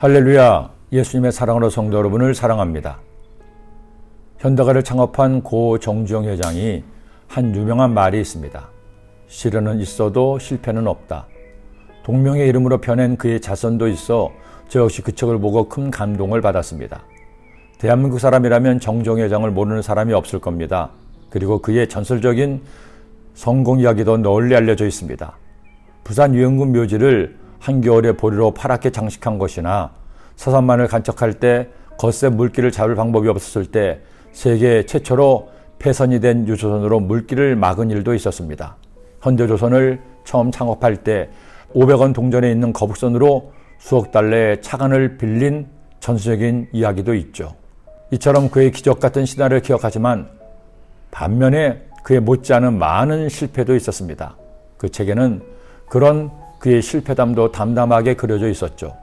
할렐루야, 예수님의 사랑으로 성도 여러분을 사랑합니다. 현대가를 창업한 고 정주영 회장이 한 유명한 말이 있습니다. 시련은 있어도 실패는 없다. 동명의 이름으로 펴낸 그의 자선도 있어 저 역시 그 책을 보고 큰 감동을 받았습니다. 대한민국 사람이라면 정주영 회장을 모르는 사람이 없을 겁니다. 그리고 그의 전설적인 성공 이야기도 널리 알려져 있습니다. 부산 유형군 묘지를 한겨울에 보리로 파랗게 장식한 것이나 서산만을 간척할 때 겉새 물기를 잡을 방법이 없었을 때 세계 최초로 폐선이 된 유조선으로 물기를 막은 일도 있었습니다. 현대조선을 처음 창업할 때 500원 동전에 있는 거북선으로 수억 달러의 차관을 빌린 전설적인 이야기도 있죠. 이처럼 그의 기적 같은 신화를 기억하지만 반면에 그의 못지않은 많은 실패도 있었습니다. 그 책에는 그런 그의 실패담도 담담하게 그려져 있었죠.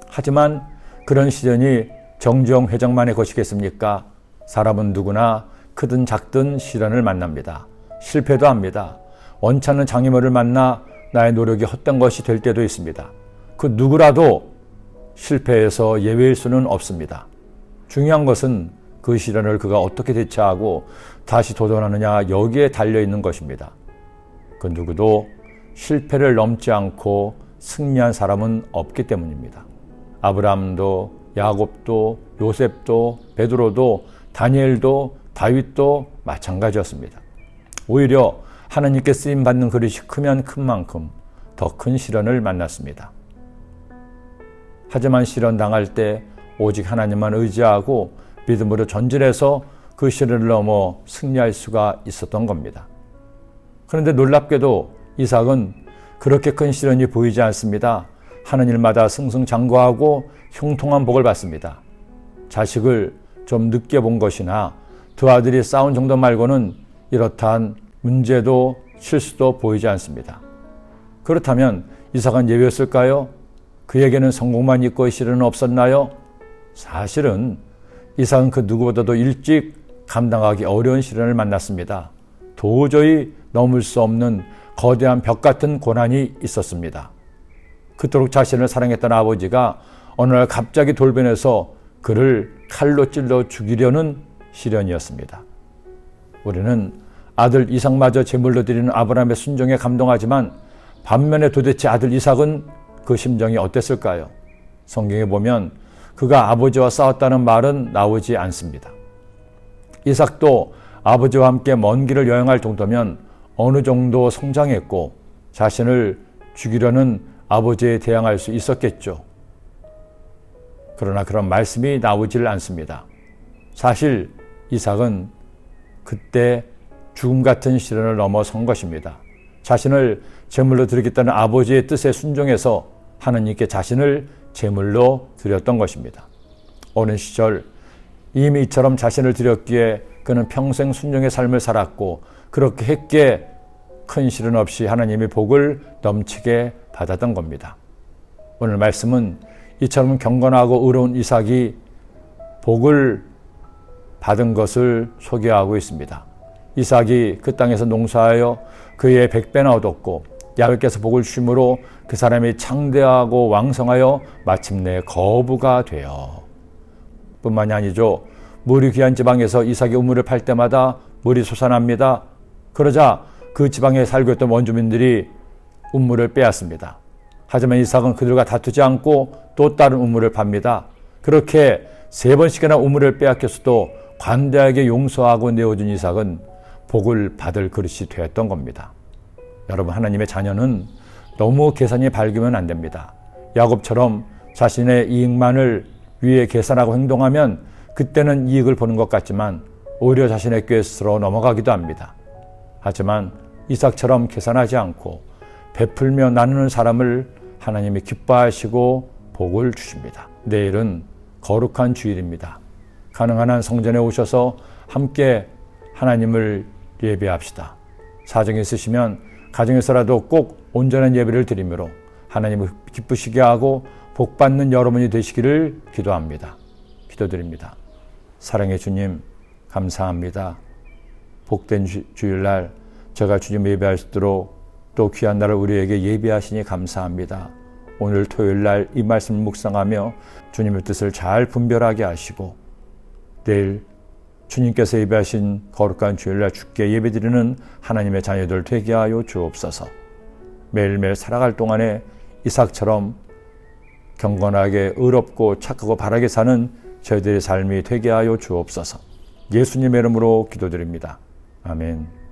하지만 그런 시련이 정주영 회장만의 것이겠습니까? 사람은 누구나 크든 작든 시련을 만납니다. 실패도 합니다. 원치 않는 장애물을 만나 나의 노력이 헛된 것이 될 때도 있습니다. 그 누구라도 실패해서 예외일 수는 없습니다. 중요한 것은 그 시련을 그가 어떻게 대처하고 다시 도전하느냐 여기에 달려있는 것입니다. 그 누구도 실패를 넘지 않고 승리한 사람은 없기 때문입니다. 아브라함도 야곱도 요셉도 베드로도 다니엘도 다윗도 마찬가지였습니다. 오히려 하나님께 쓰임받는 그릇이 크면 큰 만큼 더 큰 시련을 만났습니다. 하지만 시련 당할 때 오직 하나님만 의지하고 믿음으로 전진해서 그 시련을 넘어 승리할 수가 있었던 겁니다. 그런데 놀랍게도 이삭은 그렇게 큰 시련이 보이지 않습니다. 하는 일마다 승승장구하고 형통한 복을 받습니다. 자식을 좀 늦게 본 것이나 두 아들이 싸운 정도 말고는 이렇다한 문제도 실수도 보이지 않습니다. 그렇다면 이삭은 예외였을까요? 그에게는 성공만 있고 시련은 없었나요? 사실은 이삭은 그 누구보다도 일찍 감당하기 어려운 시련을 만났습니다. 도저히 넘을 수 없는 거대한 벽 같은 고난이 있었습니다. 그토록 자신을 사랑했던 아버지가 어느 날 갑자기 돌변해서 그를 칼로 찔러 죽이려는 시련이었습니다. 우리는 아들 이삭마저 제물로 드리는 아브라함의 순종에 감동하지만 반면에 도대체 아들 이삭은 그 심정이 어땠을까요? 성경에 보면 그가 아버지와 싸웠다는 말은 나오지 않습니다. 이삭도 아버지와 함께 먼 길을 여행할 정도면 어느 정도 성장했고 자신을 죽이려는 아버지에 대항할 수 있었겠죠. 그러나 그런 말씀이 나오질 않습니다. 사실 이삭은 그때 죽음 같은 시련을 넘어선 것입니다. 자신을 제물로 드리겠다는 아버지의 뜻에 순종해서 하나님께 자신을 제물로 드렸던 것입니다. 어느 시절 이미 이처럼 자신을 드렸기에 그는 평생 순종의 삶을 살았고 그렇게 했기에 큰 시련 없이 하나님의 복을 넘치게 받았던 겁니다. 오늘 말씀은 이처럼 경건하고 의로운 이삭이 복을 받은 것을 소개하고 있습니다. 이삭이 그 땅에서 농사하여 그의 100배나 얻었고 야곱께서 복을 주심으로 그 사람이 창대하고 왕성하여 마침내 거부가 되어 뿐만이 아니죠. 물이 귀한 지방에서 이삭이 우물을 팔 때마다 물이 솟아납니다. 그러자 그 지방에 살고 있던 원주민들이 우물을 빼앗습니다. 하지만 이삭은 그들과 다투지 않고 또 다른 우물을 팝니다. 그렇게 3번씩이나 우물을 빼앗겼어도 관대하게 용서하고 내어준 이삭은 복을 받을 그릇이 되었던 겁니다. 여러분, 하나님의 자녀는 너무 계산이 밝으면 안 됩니다. 야곱처럼 자신의 이익만을 위해 계산하고 행동하면 그때는 이익을 보는 것 같지만 오히려 자신의 꾀스로 넘어가기도 합니다. 하지만 이삭처럼 계산하지 않고 베풀며 나누는 사람을 하나님이 기뻐하시고 복을 주십니다. 내일은 거룩한 주일입니다. 가능한 한 성전에 오셔서 함께 하나님을 예배합시다. 사정이 있으시면 가정에서라도 꼭 온전한 예배를 드리므로 하나님을 기쁘시게 하고 복받는 여러분이 되시기를 기도합니다. 기도드립니다. 사랑의 주님, 감사합니다. 복된 주일날 제가 주님 예배할 수 있도록 또 귀한 날을 우리에게 예배하시니 감사합니다. 오늘 토요일 날 이 말씀을 묵상하며 주님의 뜻을 잘 분별하게 하시고 내일 주님께서 예배하신 거룩한 주일날 주께 예배드리는 하나님의 자녀들 되게 하여 주옵소서. 매일매일 살아갈 동안에 이삭처럼 경건하게 의롭고 착하고 바르게 사는 저희들의 삶이 되게 하여 주옵소서. 예수님의 이름으로 기도드립니다. 아멘.